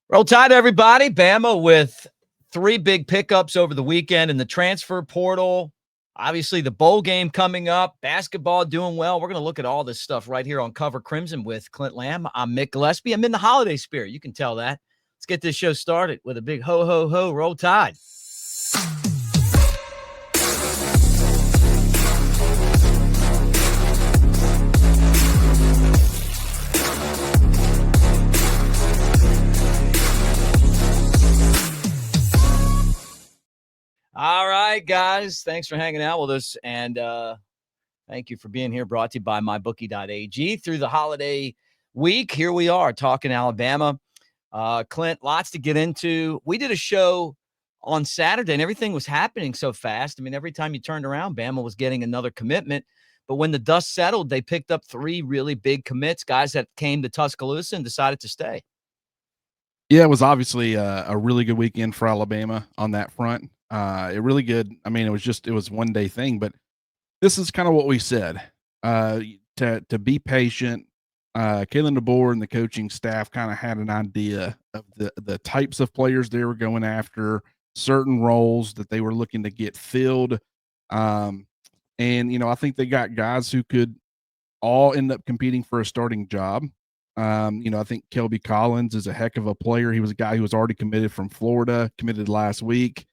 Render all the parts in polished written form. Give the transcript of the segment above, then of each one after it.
Roll Tide, everybody. Bama with three big pickups over the weekend in the transfer portal. Obviously, the bowl game coming up. Basketball doing well. We're going to look at all this stuff right here on Cover Crimson with Clint Lamb. I'm Mick Gillispie. I'm in the holiday spirit. You can tell that. Let's get this show started with a big ho, ho, ho. Roll Tide. All right, guys. Thanks for hanging out with us. And thank you for being here. Brought to you by mybookie.ag. Through the holiday week, here we are talking Alabama. Clint, lots to get into. We did a show on Saturday, and everything was happening so fast. I mean, every time you turned around, Bama was getting another commitment. But when the dust settled, they picked up three really big commits, guys that came to Tuscaloosa and decided to stay. Yeah, it was obviously a really good weekend for Alabama on that front. It really good. I mean, it was one day thing, but this is kind of what we said. To be patient. Kalen DeBoer and the coaching staff kind of had an idea of the types of players they were going after, certain roles that they were looking to get filled. And I think they got guys who could all end up competing for a starting job. I think Kelby Collins is a heck of a player. He was a guy who was already committed from Florida, committed last week.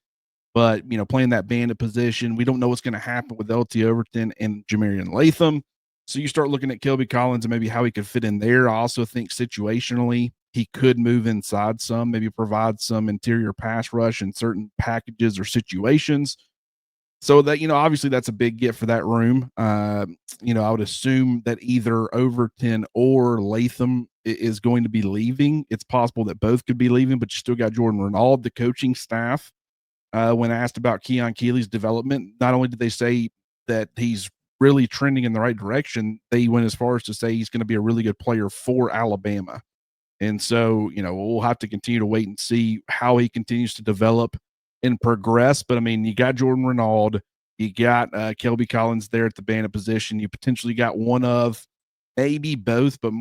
But, playing that bandit position, we don't know what's going to happen with LT Overton and Jamarian Latham. So you start looking at Kelby Collins and maybe how he could fit in there. I also think situationally, he could move inside some, maybe provide some interior pass rush in certain packages or situations. So that, obviously that's a big get for that room. I would assume that either Overton or Latham is going to be leaving. It's possible that both could be leaving, but you still got Jordan Renaud, the coaching staff. When asked about Keon Keeley's development, not only did they say that he's really trending in the right direction, they went as far as to say he's going to be a really good player for Alabama. And so, we'll have to continue to wait and see how he continues to develop and progress. But I mean, you got Jordan Renaud, you got Kelby Collins there at the bandit position. You potentially got one of maybe both, but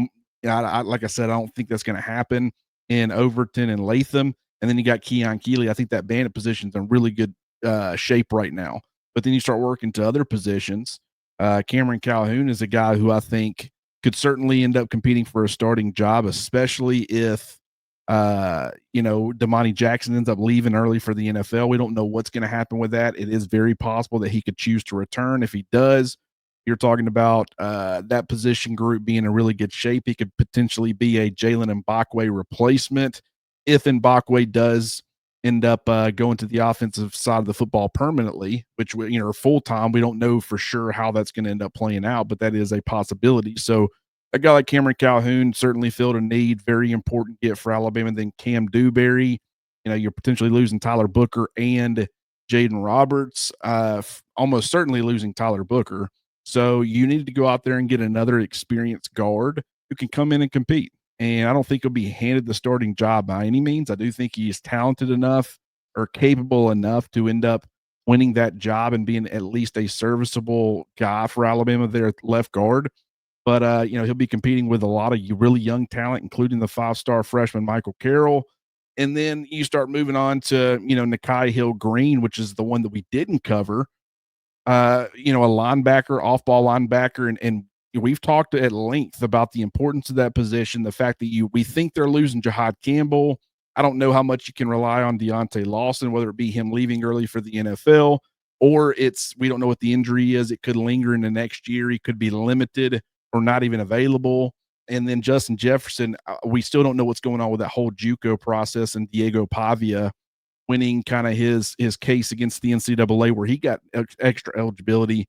like I said, I don't think that's going to happen in Overton and Latham. And then you got Keon Keeley. I think that bandit position's in really good shape right now. But then you start working to other positions. Cameron Calhoun is a guy who I think could certainly end up competing for a starting job, especially if Damani Jackson ends up leaving early for the NFL. We don't know what's going to happen with that. It is very possible that he could choose to return. If he does, you're talking about that position group being in really good shape. He could potentially be a Jalen Mbakwe replacement if Mbakwe does end up going to the offensive side of the football permanently, which, full time. We don't know for sure how that's going to end up playing out, but that is a possibility. So a guy like Cameron Calhoun certainly filled a need. Very important get for Alabama. Then Cam Dewberry, you're potentially losing Tyler Booker and Jaden Roberts, almost certainly losing Tyler Booker. So you need to go out there and get another experienced guard who can come in and compete. And I don't think he'll be handed the starting job by any means. I do think he is talented enough or capable enough to end up winning that job and being at least a serviceable guy for Alabama there at left guard. But, he'll be competing with a lot of really young talent, including the 5-star freshman Michael Carroll. And then you start moving on to, Nakai Hill-Green, which is the one that we didn't cover. A linebacker, off-ball linebacker, and we've talked at length about the importance of that position, the fact that we think they're losing Jahad Campbell. I don't know how much you can rely on Deontay Lawson, whether it be him leaving early for the NFL or we don't know what the injury is. It could linger into next year. He could be limited or not even available. And then Justin Jefferson, we still don't know what's going on with that whole JUCO process and Diego Pavia winning kind of his case against the NCAA where he got extra eligibility.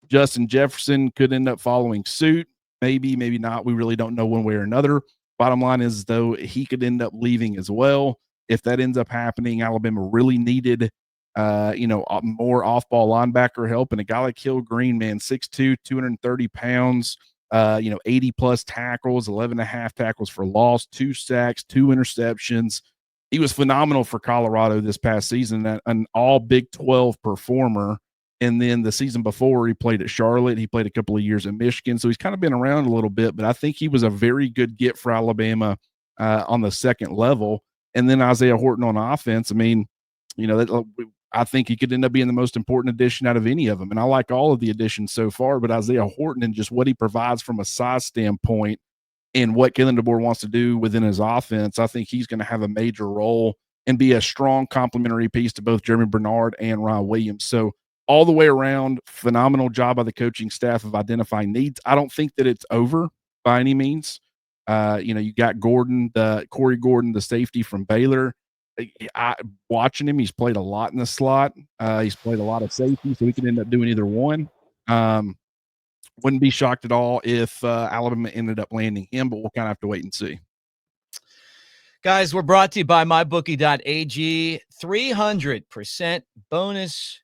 Justin Jefferson could end up following suit. Maybe, maybe not. We really don't know one way or another. Bottom line is, though, he could end up leaving as well. If that ends up happening, Alabama really needed, more off-ball linebacker help. And a guy like Hill-Green, man, 6'2", 230 pounds, 80-plus tackles, 11.5 tackles for loss, 2 sacks, 2 interceptions. He was phenomenal for Colorado this past season, an all Big 12 performer. And then the season before, he played at Charlotte. He played a couple of years at Michigan. So he's kind of been around a little bit, but I think he was a very good get for Alabama on the second level. and then Isaiah Horton on offense. I mean, I think he could end up being the most important addition out of any of them. And I like all of the additions so far, but Isaiah Horton and just what he provides from a size standpoint and what Kalen DeBoer wants to do within his offense, I think he's going to have a major role and be a strong complementary piece to both Jeremy Bernard and Ryan Williams. So all the way around, phenomenal job by the coaching staff of identifying needs. I don't think that it's over by any means. You got Corey Gordon, the safety from Baylor. Watching him, he's played a lot in the slot. He's played a lot of safety, so he could end up doing either one. Wouldn't be shocked at all if Alabama ended up landing him, but we'll kind of have to wait and see. Guys, we're brought to you by mybookie.ag. 300% bonus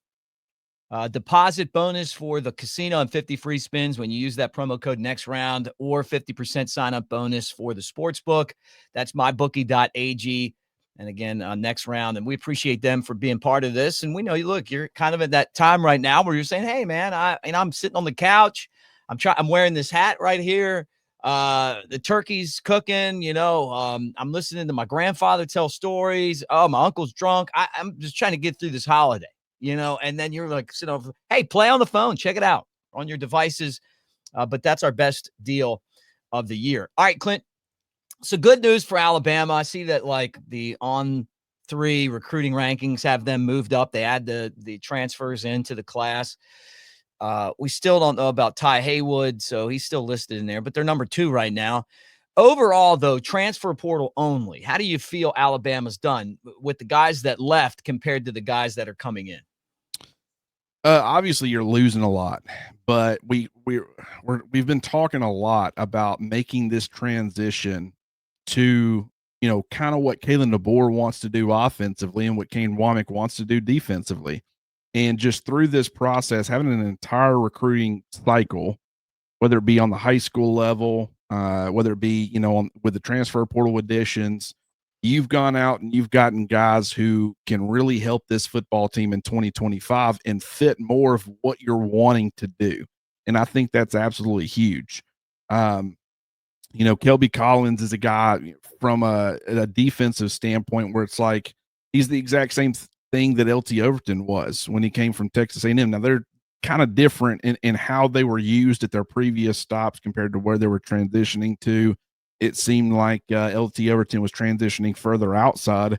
deposit bonus for the casino and 50 free spins when you use that promo code next round, or 50% sign up bonus for the sports book. That's mybookie.ag. And again, next round. And we appreciate them for being part of this. And we know, look, you're kind of at that time right now where you're saying, hey, man, I'm sitting on the couch. I'm wearing this hat right here. The turkey's cooking, I'm listening to my grandfather tell stories. Oh, my uncle's drunk. I'm just trying to get through this holiday, and then you're like, sitting over, hey, play on the phone, check it out on your devices. But that's our best deal of the year. All right, Clint. So good news for Alabama. I see that like the On3 recruiting rankings have them moved up. They add the transfers into the class. We still don't know about Ty Haywood, so he's still listed in there, but they're number 2 right now. Overall, though, transfer portal only. How do you feel Alabama's done with the guys that left compared to the guys that are coming in? Obviously, you're losing a lot, but we've been talking a lot about making this transition to kind of what Kalen DeBoer wants to do offensively and what Kane Womack wants to do defensively. And just through this process, having an entire recruiting cycle, whether it be on the high school level, whether it be, with the transfer portal additions, you've gone out and you've gotten guys who can really help this football team in 2025 and fit more of what you're wanting to do. And I think that's absolutely huge. Kelby Collins is a guy from a defensive standpoint where it's like he's the exact same thing that LT Overton was when he came from Texas A&M. Now they're kind of different in how they were used at their previous stops compared to where they were transitioning to. It seemed like LT Overton was transitioning further outside.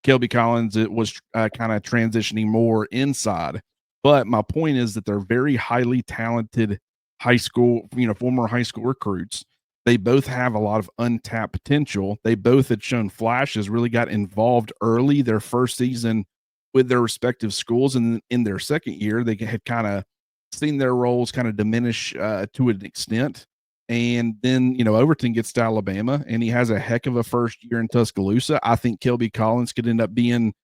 Kelby Collins, it was kind of transitioning more inside. But my point is that they're very highly talented high school, former high school recruits. They both have a lot of untapped potential. They both had shown flashes, really got involved early their first season with their respective schools. And in their second year, they had kind of seen their roles kind of diminish to an extent. And then, Overton gets to Alabama and he has a heck of a first year in Tuscaloosa. I think Kelby Collins could end up being,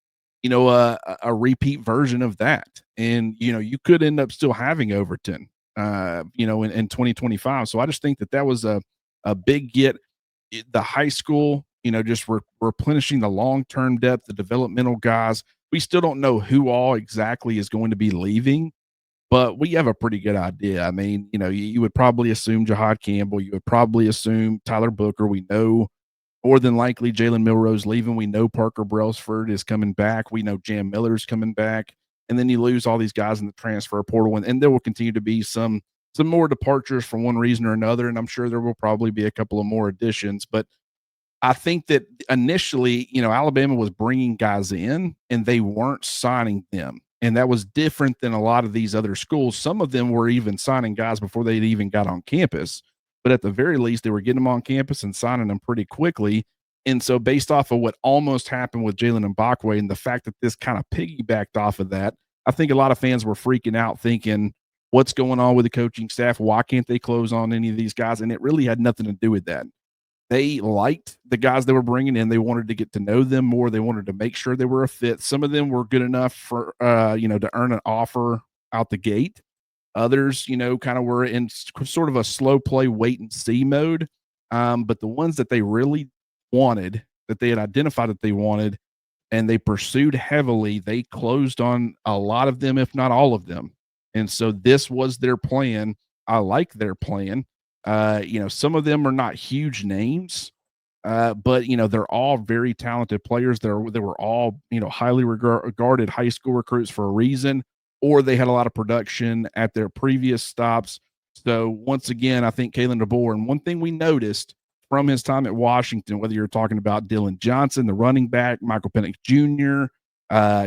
a repeat version of that. And, you could end up still having Overton, in 2025. So I just think that was a big get. The high school, just replenishing the long-term depth, the developmental guys. We still don't know who all exactly is going to be leaving, but we have a pretty good idea. I mean, you would probably assume Jahad Campbell. You would probably assume Tyler Booker. We know more than likely Jalen Milrose leaving. We know Parker Brailsford is coming back. We know Jam Miller's coming back. And then you lose all these guys in the transfer portal, and there will continue to be some more departures for one reason or another. And I'm sure there will probably be a couple of more additions, but I think that initially, Alabama was bringing guys in and they weren't signing them. And that was different than a lot of these other schools. Some of them were even signing guys before they'd even got on campus. But at the very least, they were getting them on campus and signing them pretty quickly. And so based off of what almost happened with Jalen Mbakwe and the fact that this kind of piggybacked off of that, I think a lot of fans were freaking out thinking, what's going on with the coaching staff? Why can't they close on any of these guys? And it really had nothing to do with that. They liked the guys they were bringing in. They wanted to get to know them more. They wanted to make sure they were a fit. Some of them were good enough for, to earn an offer out the gate. Others, kind of were in sort of a slow play, wait and see mode. But the ones that they really wanted, that they had identified that they wanted, and they pursued heavily, they closed on a lot of them, if not all of them. And so this was their plan. I like their plan. Some of them are not huge names, But they're all very talented players. They were all highly regarded high school recruits for a reason, or they had a lot of production at their previous stops. So once again, I think Kalen DeBoer. And one thing we noticed from his time at Washington, whether you're talking about Dylan Johnson, the running back, Michael Penix Jr.,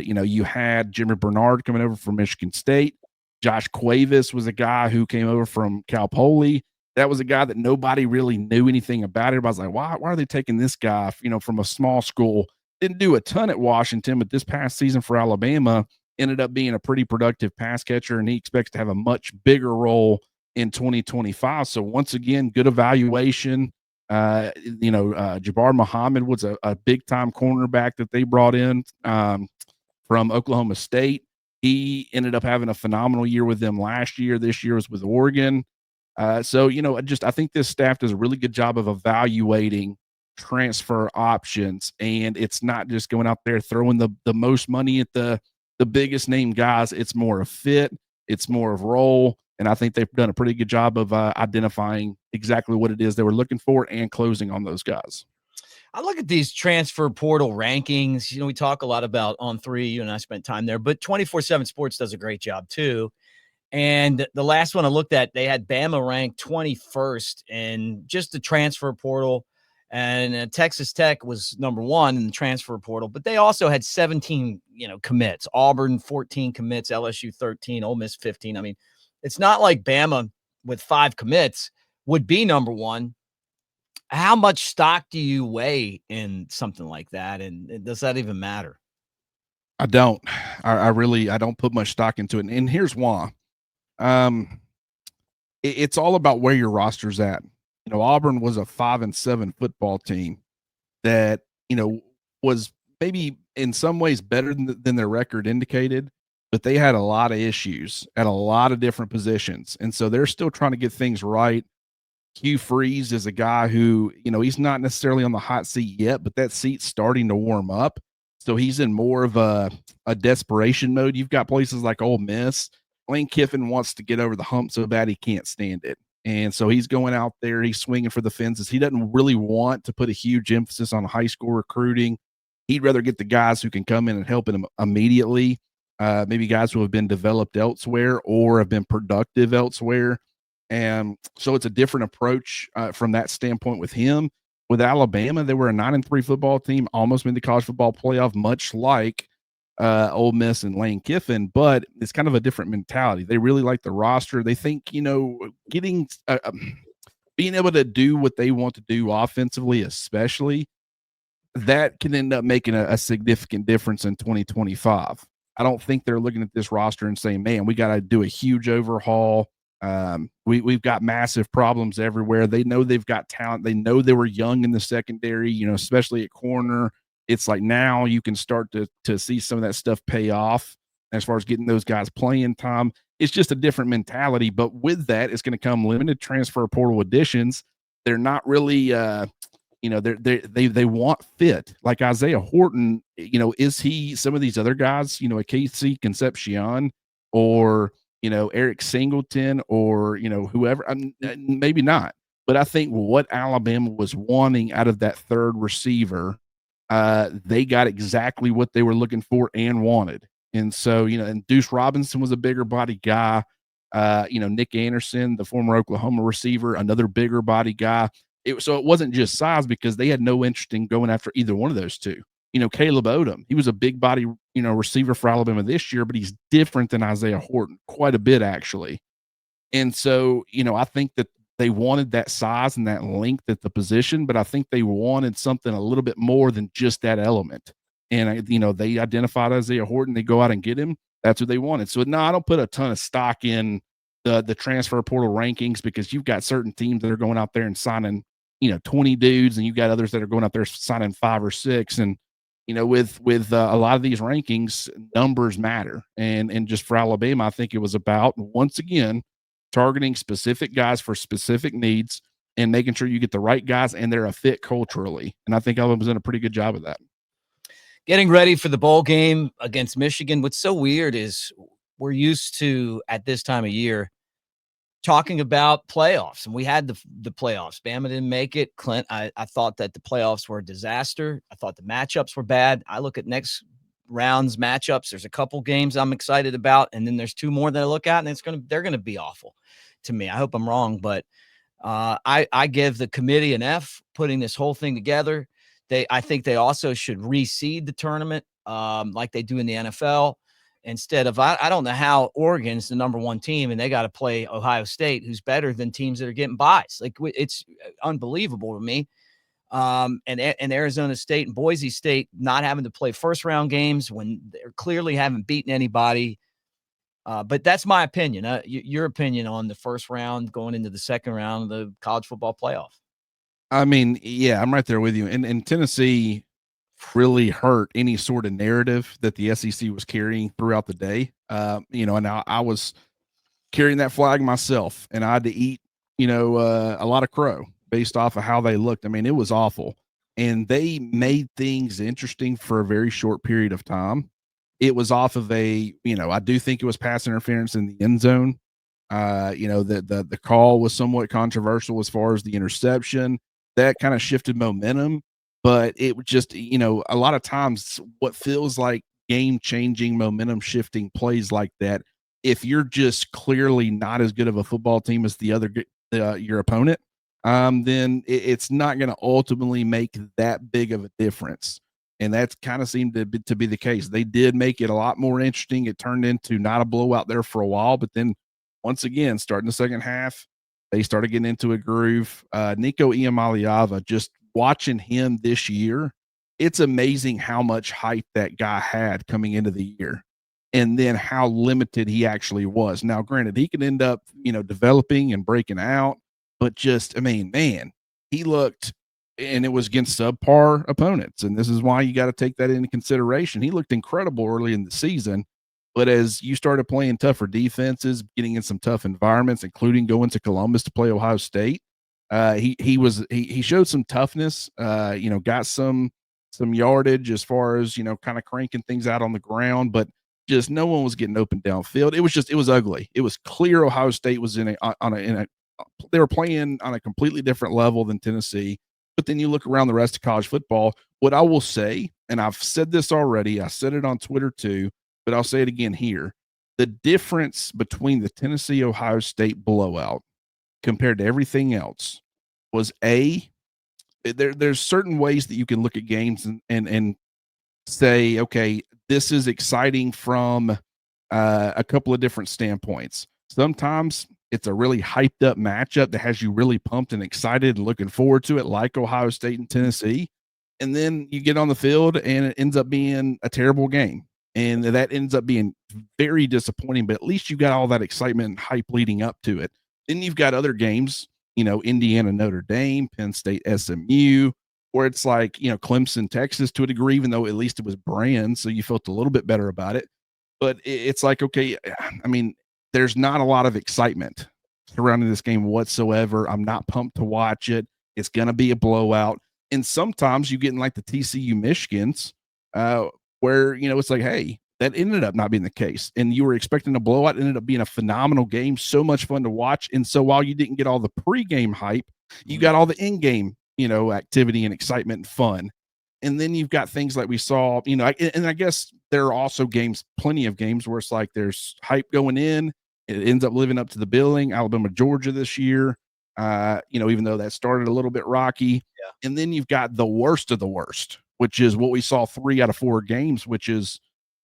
you had Jimmy Bernard coming over from Michigan State. Josh Cuevas was a guy who came over from Cal Poly. That was a guy that nobody really knew anything about. Everybody's like, why are they taking this guy, from a small school? Didn't do a ton at Washington, but this past season for Alabama ended up being a pretty productive pass catcher, and he expects to have a much bigger role in 2025. So once again, good evaluation. Jabbar Muhammad was a big time cornerback that they brought in from Oklahoma State. He ended up having a phenomenal year with them last year. This year was with Oregon. I think this staff does a really good job of evaluating transfer options, and it's not just going out there throwing the most money at the biggest name guys. It's more of fit, it's more of role, and I think they've done a pretty good job of identifying exactly what it is they were looking for and closing on those guys. I look at these transfer portal rankings. We talk a lot about On3. You and I spent time there, but 24/7 Sports does a great job too. And the last one I looked at, they had Bama ranked 21st in just the transfer portal. And Texas Tech was number 1 in the transfer portal, but they also had 17, commits. Auburn 14 commits, LSU 13, Ole Miss 15. I mean, it's not like Bama with 5 commits would be number 1. How much stock do you weigh in something like that? And does that even matter? I don't. I don't put much stock into it. And here's why. It's all about where your roster's at. Auburn was a 5-7 football team that, was maybe in some ways better than their record indicated, but they had a lot of issues at a lot of different positions. And so they're still trying to get things right. Hugh Freeze is a guy who, he's not necessarily on the hot seat yet, but that seat's starting to warm up. So he's in more of a desperation mode. You've got places like Ole Miss. Lane Kiffin wants to get over the hump so bad he can't stand it. And so he's going out there, he's swinging for the fences. He doesn't really want to put a huge emphasis on high school recruiting. He'd rather get the guys who can come in and help him immediately, maybe guys who have been developed elsewhere or have been productive elsewhere. And so it's a different approach from that standpoint with him. With Alabama, they were a 9-3 football team, almost made the college football playoff, much like Ole Miss and Lane Kiffin, but it's kind of a different mentality. They really like the roster. They think, getting being able to do what they want to do offensively, especially, that can end up making a significant difference in 2025. I don't think they're looking at this roster and saying, man, we got to do a huge overhaul. We've got massive problems everywhere. They know they've got talent. They know they were young in the secondary, especially at corner. It's like now you can start to see some of that stuff pay off as far as getting those guys playing time. It's just a different mentality. But with that, it's going to come limited transfer portal additions. They're not really, they want fit. Like Isaiah Horton, is he some of these other guys, a Casey Concepcion or, Eric Singleton or, whoever? Maybe not. But I think what Alabama was wanting out of that third receiver, they got exactly what they were looking for and wanted. And so, and Deuce Robinson was a bigger body guy. Nick Anderson, the former Oklahoma receiver, another bigger body guy. So it wasn't just size because they had no interest in going after either one of those two. Caleb Odom, he was a big body, receiver for Alabama this year, but he's different than Isaiah Horton quite a bit, actually. And so, I think that they wanted that size and that length at the position, but I think they wanted something a little bit more than just that element. And, they identified Isaiah Horton. They go out and get him. That's what they wanted. So, no, I don't put a ton of stock in the transfer portal rankings because you've got certain teams that are going out there and signing, 20 dudes, and you've got others that are going out there signing 5 or 6. And, with a lot of these rankings, numbers matter. And just for Alabama, I think it was about, once again, targeting specific guys for specific needs and making sure you get the right guys and they're a fit culturally. And I think Alabama's done a pretty good job of that. Getting ready for the bowl game against Michigan. What's so weird is we're used to, at this time of year, talking about playoffs, and we had the playoffs. Bama didn't make it. Clint, I thought that the playoffs were a disaster. I thought the matchups were bad. I look at next round's matchups. There's a couple games I'm excited about, and then there's 2 more that I look at, and they're gonna be awful to me. I hope I'm wrong, but I give the committee an F putting this whole thing together. I think they also should reseed the tournament like they do in the NFL. Instead of, I don't know how Oregon's the number 1 team and they got to play Ohio State, who's better than teams that are getting buys. Like, it's unbelievable to me. And Arizona State and Boise State not having to play first round games when they're clearly haven't beaten anybody. But that's my opinion. Your opinion on the first round going into the second round of the college football playoff. I mean, yeah, I'm right there with you. And Tennessee really hurt any sort of narrative that the SEC was carrying throughout the day. And I was carrying that flag myself, and I had to eat, a lot of crow based off of how they looked. I mean, it was awful. And they made things interesting for a very short period of time. It was off of I do think it was pass interference in the end zone. The call was somewhat controversial as far as the interception. That kind of shifted momentum, but it was just, a lot of times what feels like game changing, momentum shifting plays like that, if you're just clearly not as good of a football team as your opponent, then it's not going to ultimately make that big of a difference. And that's kind of seemed to be the case. They did make it a lot more interesting. It turned into not a blowout there for a while, but then once again, starting the second half, they started getting into a groove. Nico Iamaleava, just watching him this year, it's amazing how much hype that guy had coming into the year, and then how limited he actually was. Now, granted, he could end up, developing and breaking out, but just, I mean, man, he looked, and it was against subpar opponents, and this is why you got to take that into consideration. He looked incredible early in the season, but as you started playing tougher defenses, getting in some tough environments, including going to Columbus to play Ohio State, he showed some toughness. Got some yardage as far as kind of cranking things out on the ground, but just no one was getting open downfield. It was ugly. It was clear Ohio State was they were playing on a completely different level than Tennessee. But then you look around the rest of college football. What I will say, and I've said this already, I said it on Twitter too, but I'll say it again here. The difference between the Tennessee Ohio State blowout compared to everything else was there's certain ways that you can look at games and say, okay, this is exciting from a couple of different standpoints. Sometimes it's a really hyped up matchup that has you really pumped and excited and looking forward to it, like Ohio State and Tennessee. And then you get on the field and it ends up being a terrible game. And that ends up being very disappointing, but at least you got all that excitement and hype leading up to it. Then you've got other games, Indiana, Notre Dame, Penn State, SMU, where it's like, Clemson, Texas to a degree, even though at least it was brand. So you felt a little bit better about it. But it's like, okay, I mean, there's not a lot of excitement surrounding this game whatsoever. I'm not pumped to watch it. It's going to be a blowout. And sometimes you get in like the TCU Michigans, where, it's like, hey, that ended up not being the case. And you were expecting a blowout, ended up being a phenomenal game, so much fun to watch. And so while you didn't get all the pregame hype, you got all the in-game, activity and excitement and fun. And then you've got things like we saw, and I guess there are also plenty of games where it's like there's hype going in. It ends up living up to the billing. Alabama, Georgia this year, even though that started a little bit rocky. Yeah. And then you've got the worst of the worst, which is what we saw 3 out of 4 games, which is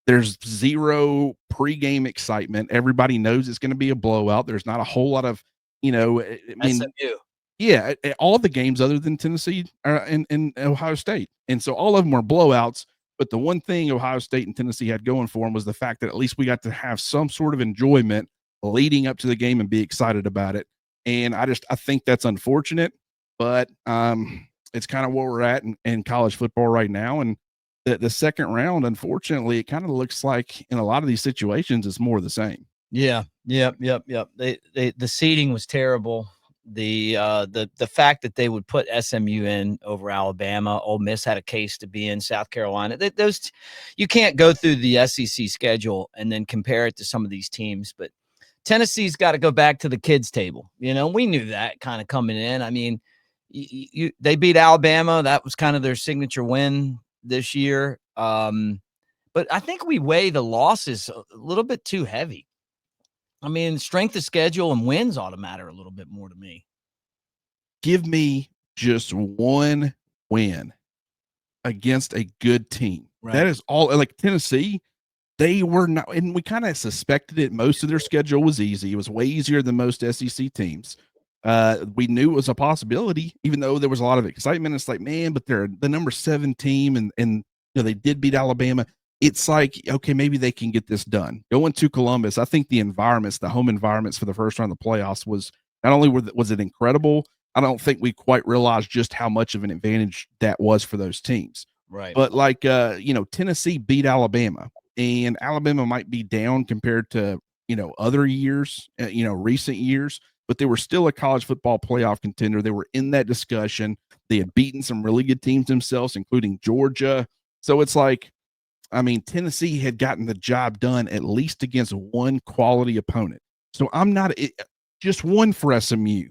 there's zero pregame excitement. Everybody knows it's going to be a blowout. There's not a whole lot of, SMU. Yeah, all the games other than Tennessee and Ohio State. And so all of them were blowouts. But the one thing Ohio State and Tennessee had going for them was the fact that at least we got to have some sort of enjoyment leading up to the game and be excited about it. And I think that's unfortunate, but it's kind of where we're at in college football right now. And the second round, unfortunately, it kind of looks like in a lot of these situations, it's more of the same. Yeah. Yep. The seeding was terrible. The fact that they would put SMU in over Alabama, Ole Miss had a case to be in, South Carolina. You can't go through the SEC schedule and then compare it to some of these teams. But Tennessee's got to go back to the kids' table. We knew that kind of coming in. I mean, they beat Alabama. That was kind of their signature win this year. But I think we weigh the losses a little bit too heavy. I mean, strength of schedule and wins ought to matter a little bit more to me. Give me just one win against a good team. Right. That is all. Like Tennessee, they were not, and we kind of suspected it. Most of their schedule was easy. It was way easier than most SEC teams. We knew it was a possibility, even though there was a lot of excitement. It's like, man, but they're the number 7 team, and they did beat Alabama. It's like, okay, maybe they can get this done. Going to Columbus, I think the home environments for the first round of the playoffs was not only was it incredible, I don't think we quite realized just how much of an advantage that was for those teams. Right. But like, Tennessee beat Alabama, and Alabama might be down compared to, other years, recent years, but they were still a college football playoff contender. They were in that discussion. They had beaten some really good teams themselves, including Georgia. So it's like, I mean, Tennessee had gotten the job done at least against one quality opponent. So I'm not just one for SMU.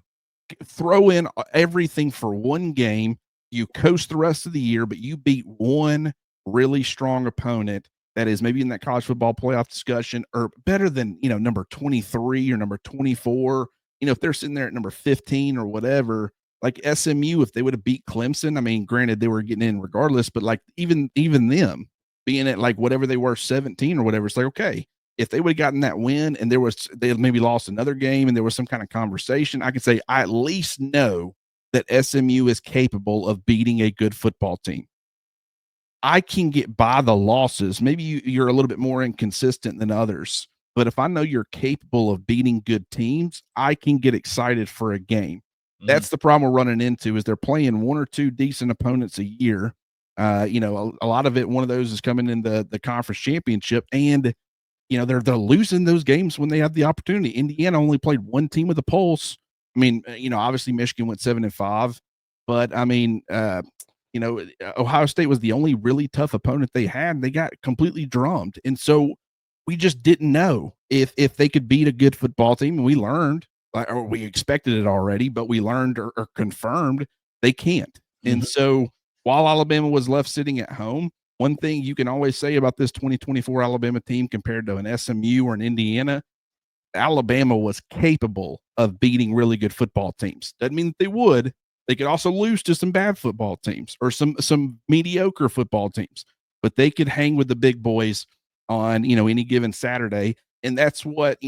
Throw in everything for one game. You coast the rest of the year, but you beat one really strong opponent that is maybe in that college football playoff discussion, or better than, number 23 or number 24. If they're sitting there at number 15 or whatever, like SMU, if they would have beat Clemson, I mean, granted they were getting in regardless, but like even them being at like whatever they were, 17 or whatever, it's like, okay, if they would have gotten that win and they had maybe lost another game and there was some kind of conversation, I could say I at least know that SMU is capable of beating a good football team. I can get by the losses. Maybe you're a little bit more inconsistent than others, but if I know you're capable of beating good teams, I can get excited for a game. That's the problem we're running into, is they're playing one or two decent opponents a year. A lot of it, one of those is coming in the conference championship, and they're losing those games when they have the opportunity. Indiana only played one team with a pulse. I mean, obviously Michigan went 7-5, but I mean, Ohio State was the only really tough opponent they had. They got completely drummed, and so we just didn't know if they could beat a good football team. And we learned, or we expected it already, but we learned or confirmed they can't. Mm-hmm. And so while Alabama was left sitting at home, one thing you can always say about this 2024 Alabama team compared to an SMU or an Indiana, Alabama was capable of beating really good football teams. Doesn't mean that they would. They could also lose to some bad football teams or some mediocre football teams, but they could hang with the big boys on, any given Saturday. And that's what,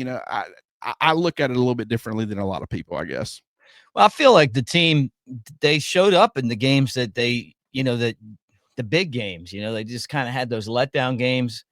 I look at it a little bit differently than a lot of people, I guess. Well, I feel like the team, they showed up in the games that they, that the big games, they just kind of had those letdown games.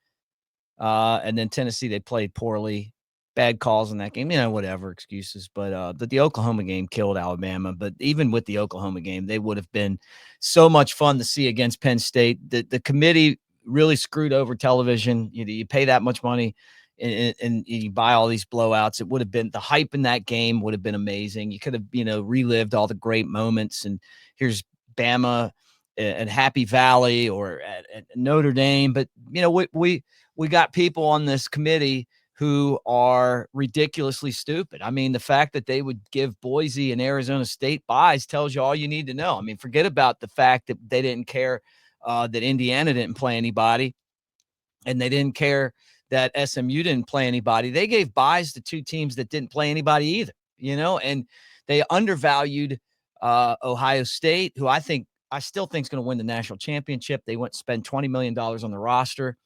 And then Tennessee, they played poorly, bad calls in that game, whatever excuses. But the Oklahoma game killed Alabama. But even with the Oklahoma game, they would have been so much fun to see against Penn State. The committee really screwed over television. You pay that much money and you buy all these blowouts. It would have been, the hype in that game would have been amazing. You could have, relived all the great moments. And here's Bama at Happy Valley or at Notre Dame. But, we got people on this committee who are ridiculously stupid. I mean, the fact that they would give Boise and Arizona State buys tells you all you need to know. I mean, forget about the fact that they didn't care that Indiana didn't play anybody, and they didn't care that SMU didn't play anybody. They gave buys to two teams that didn't play anybody either, and they undervalued Ohio State, who I still think is going to win the national championship. They went to spend $20 million on the roster.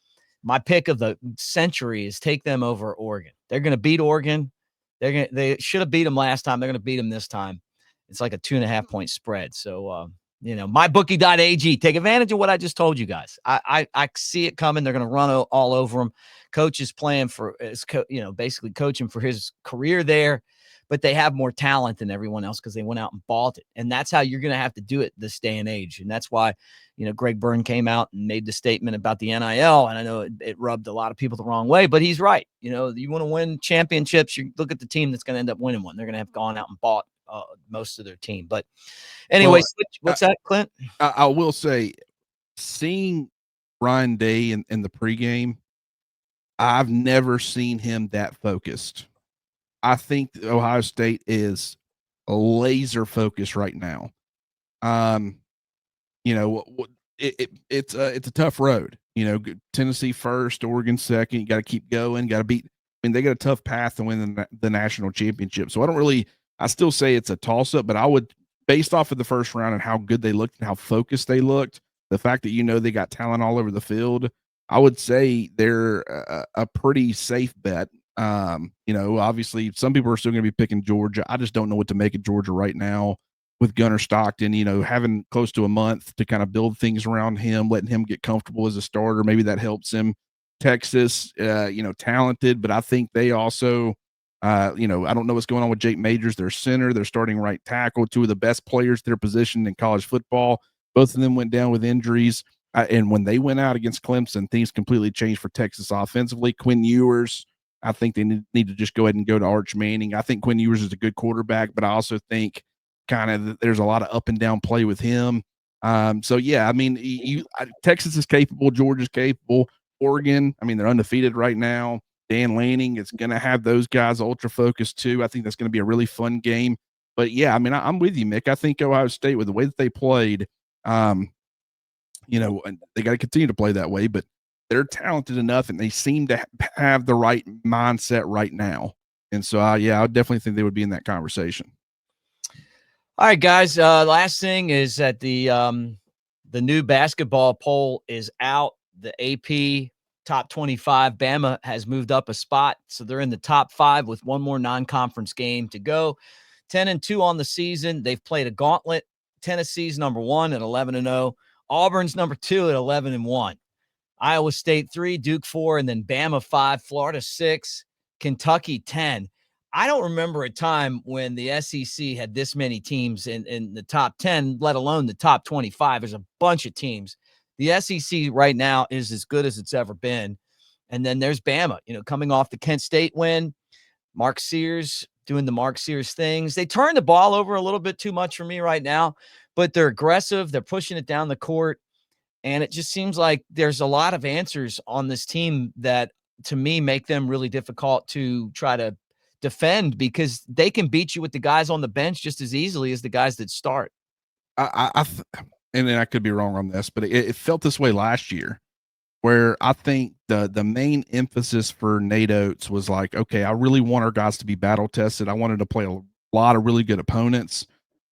My pick of the century is take them over Oregon. They're going to beat Oregon. They should have beat them last time. They're going to beat them this time. It's like a 2.5 point spread. So, mybookie.ag, take advantage of what I just told you guys. I see it coming. They're going to run all over them. Coach is playing for, basically coaching for his career there, but they have more talent than everyone else because they went out and bought it. And that's how you're going to have to do it this day and age. And that's why, Greg Byrne came out and made the statement about the NIL. And I know it rubbed a lot of people the wrong way, but he's right. You want to win championships, you look at the team that's going to end up winning one. They're going to have gone out and bought most of their team. But anyway, what's that, Clint? I will say, seeing Ryan Day in the pregame, I've never seen him that focused. I think Ohio State is laser focused right now. You know, it's a tough road. You know, Tennessee first, Oregon second. You got to keep going. Got to beat. I mean, they got a tough path to win the national championship. So I still say it's a toss up, but I would, based off of the first round and how good they looked and how focused they looked, the fact that they got talent all over the field, I would say they're a pretty safe bet. Obviously, some people are still going to be picking Georgia. I just don't know what to make of Georgia right now with Gunnar Stockton, having close to a month to kind of build things around him, letting him get comfortable as a starter. Maybe that helps him. Texas, talented, but I think they also, I don't know what's going on with Jake Majors, their center, their starting right tackle, two of the best players at their position in college football. Both of them went down with injuries. And when they went out against Clemson, things completely changed for Texas offensively. Quinn Ewers, I think they need to just go ahead and go to Arch Manning. I think Quinn Ewers is a good quarterback, but I also think kind of there's a lot of up and down play with him. So yeah, I mean, Texas is capable, Georgia's capable, Oregon, I mean, they're undefeated right now. Dan Lanning is going to have those guys ultra focused too. I think that's going to be a really fun game. But yeah, I mean, I'm with you, Mick. I think Ohio State, with the way that they played, and they got to continue to play that way, but they're talented enough and they seem to have the right mindset right now. And so, I definitely think they would be in that conversation. All right, guys. Last thing is that the new basketball poll is out. The AP top 25. Bama has moved up a spot, so they're in the top 5 with one more non-conference game to go. 10-2 on the season. They've played a gauntlet. Tennessee's number 1 at 11-0. Auburn's number 2 at 11-1. Iowa State 3, Duke 4, and then Bama 5, Florida 6, Kentucky 10. I don't remember a time when the SEC had this many teams in the top 10, let alone the top 25. There's a bunch of teams. The SEC right now is as good as it's ever been. And then there's Bama, coming off the Kent State win. Mark Sears doing the Mark Sears things. They turn the ball over a little bit too much for me right now, but they're aggressive. They're pushing it down the court. And it just seems like there's a lot of answers on this team that, to me, make them really difficult to try to defend, because they can beat you with the guys on the bench just as easily as the guys that start. And then I could be wrong on this, but it felt this way last year, where I think the main emphasis for Nate Oates was like, okay, I really want our guys to be battle tested. I wanted to play a lot of really good opponents,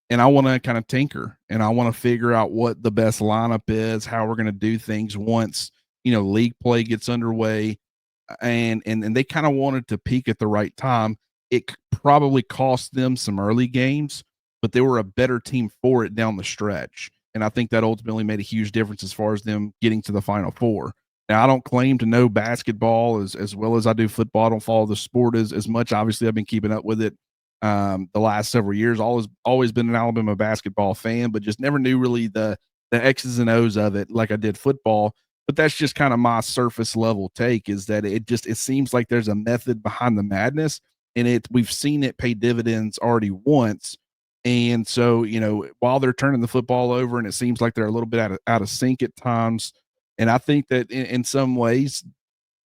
and I want to kind of tinker, and I want to figure out what the best lineup is, how we're going to do things once, league play gets underway. And they kind of wanted to peak at the right time. It probably cost them some early games, but they were a better team for it down the stretch. And I think that ultimately made a huge difference as far as them getting to the Final Four. Now, I don't claim to know basketball as well as I do football. I don't follow the sport as much. Obviously, I've been keeping up with it the last several years. Always been an Alabama basketball fan, but just never knew really the X's and O's of it like I did football. But that's just kind of my surface level take, is that it seems like there's a method behind the madness, and we've seen it pay dividends already once. And so, while they're turning the football over and it seems like they're a little bit out of sync at times, and I think that in some ways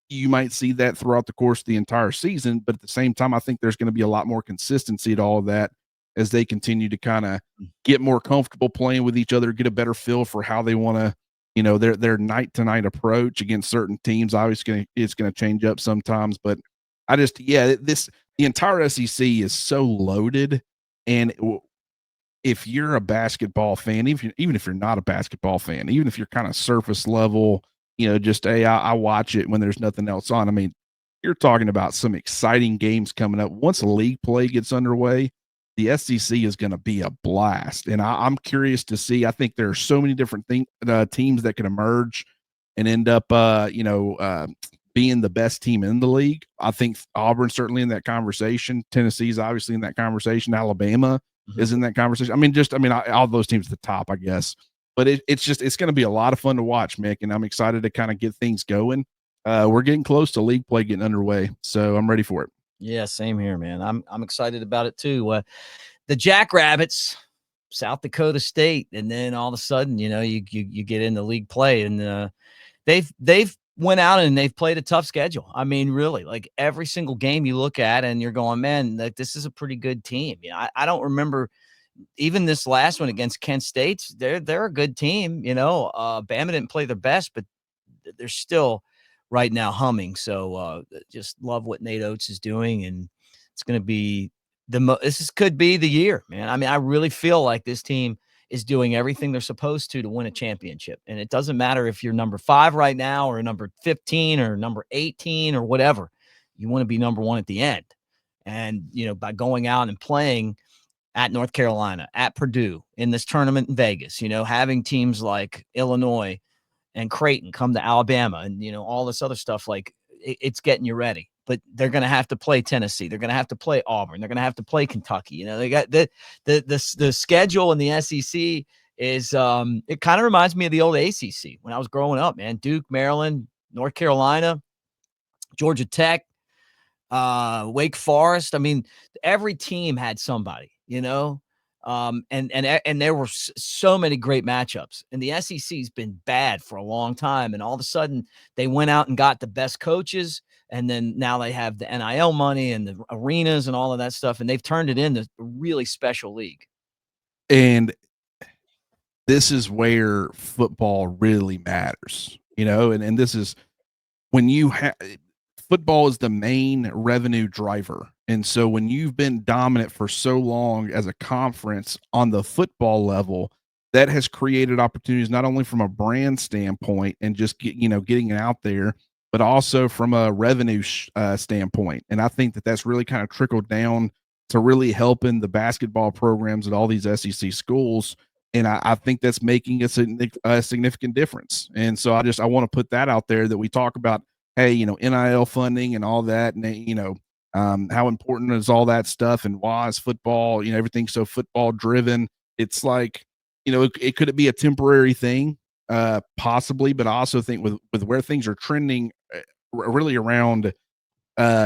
you might see that throughout the course of the entire season, but at the same time, I think there's going to be a lot more consistency to all of that as they continue to kind of get more comfortable playing with each other, get a better feel for how they want to, their night to night approach against certain teams. Obviously, it's going to change up sometimes, but the entire SEC is so loaded. And if you're a basketball fan, even if you're not a basketball fan, even if you're kind of surface level, just, hey, I watch it when there's nothing else on. I mean, you're talking about some exciting games coming up. Once the league play gets underway, the SEC is going to be a blast. And I'm curious to see. I think there are so many different teams that can emerge and end up, being the best team in the league. I think Auburn's certainly in that conversation. Tennessee's obviously in that conversation. Alabama is in that conversation. All those teams at the top, I guess. But it's going to be a lot of fun to watch, Mick, and I'm excited to kind of get things going. We're getting close to league play getting underway, so I'm ready for it. Yeah, same here, man. I'm excited about it too. The Jackrabbits, South Dakota State, and then all of a sudden, you get into league play, and they've went out and they've played a tough schedule. I mean, really, like every single game you look at and you're going, man, like this is a pretty good team. I don't remember even this last one against Kent State. They're a good team. Bama didn't play their best, but they're still right now humming. So just love what Nate Oates is doing, and it's going to be could be the year, man. I mean, I really feel like this team is doing everything they're supposed to win a championship. And it doesn't matter if you're number 5 right now or number 15 or number 18 or whatever. You want to be number 1 at the end. And, by going out and playing at North Carolina, at Purdue, in this tournament in Vegas, having teams like Illinois and Creighton come to Alabama and, all this other stuff, like it's getting you ready. But they're going to have to play Tennessee. They're going to have to play Auburn. They're going to have to play Kentucky. They got the schedule in the SEC is it kind of reminds me of the old ACC when I was growing up, man. Duke, Maryland, North Carolina, Georgia Tech, Wake Forest. I mean, every team had somebody, and there were so many great matchups. And the SEC's been bad for a long time. And all of a sudden, they went out and got the best coaches. And then now they have the NIL money and the arenas and all of that stuff. And they've turned it into a really special league. And this is where football really matters, and this is when you have football is the main revenue driver. And so when you've been dominant for so long as a conference on the football level, that has created opportunities not only from a brand standpoint and just getting it out there, but also from a revenue standpoint. And I think that that's really kind of trickled down to really helping the basketball programs at all these SEC schools. And I think that's making a significant difference. And so I want to put that out there, that we talk about, hey, NIL funding and all that, and how important is all that stuff, and why is football, everything's so football driven. It's like, it could be a temporary thing, possibly, but I also think with where things are trending, really around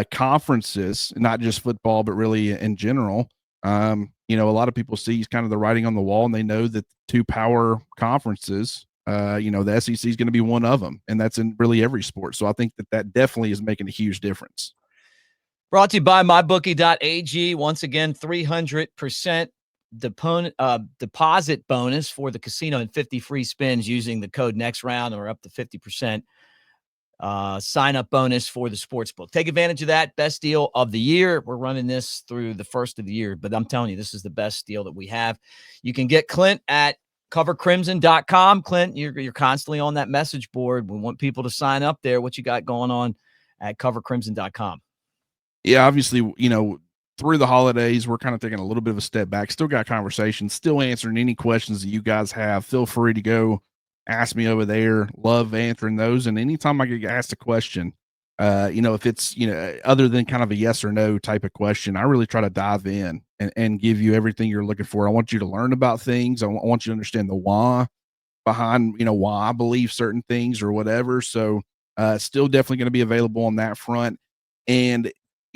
conferences, not just football, but really in general. A lot of people see kind of the writing on the wall, and they know that 2 power conferences, the SEC is going to be one of them, and that's in really every sport. So I think that definitely is making a huge difference. Brought to you by mybookie.ag. Once again, 300% deposit bonus for the casino and 50 free spins using the code next round, or up to 50% sign up bonus for the sportsbook. Take advantage of that. Best deal of the year. We're running this through the first of the year, but I'm telling you, this is the best deal that we have. You can get Clint at covercrimson.com. Clint, you're constantly on that message board. We want people to sign up there. What you got going on at covercrimson.com? Yeah, obviously, through the holidays, we're kind of taking a little bit of a step back. Still got conversations, still answering any questions that you guys have. Feel free to go ask me over there. Love answering those. And anytime I get asked a question, if it's, other than kind of a yes or no type of question, I really try to dive in and give you everything you're looking for. I want you to learn about things. I want you to understand the why behind, why I believe certain things or whatever. So still definitely going to be available on that front. And,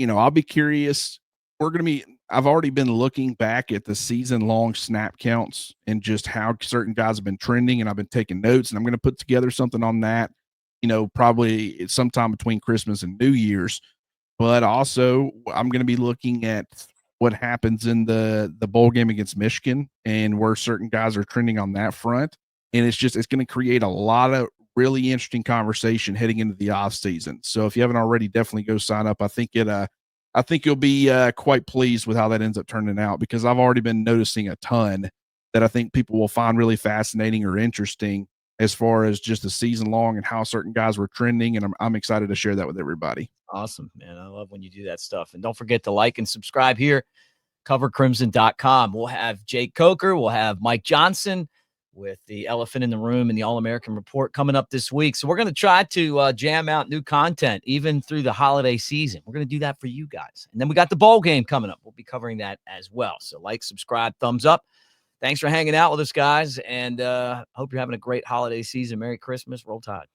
I'll be curious. I've already been looking back at the season long snap counts and just how certain guys have been trending, and I've been taking notes, and I'm going to put together something on that, probably sometime between Christmas and New Year's. But also I'm going to be looking at what happens in the bowl game against Michigan and where certain guys are trending on that front. And it's going to create a lot of really interesting conversation heading into the off season. So if you haven't already, definitely go sign up. I think you'll be quite pleased with how that ends up turning out, because I've already been noticing a ton that I think people will find really fascinating or interesting as far as just the season long and how certain guys were trending. And I'm excited to share that with everybody. Awesome, man. I love when you do that stuff. And don't forget to like and subscribe here, covercrimson.com. We'll have Jake Coker. We'll have Mike Johnson with the Elephant in the Room and the All-American Report coming up this week. So we're going to try to jam out new content even through the holiday season. We're going to do that for you guys. And then we got the bowl game coming up. We'll be covering that as well. So like, subscribe, thumbs up. Thanks for hanging out with us, guys. And hope you're having a great holiday season. Merry Christmas. Roll Tide.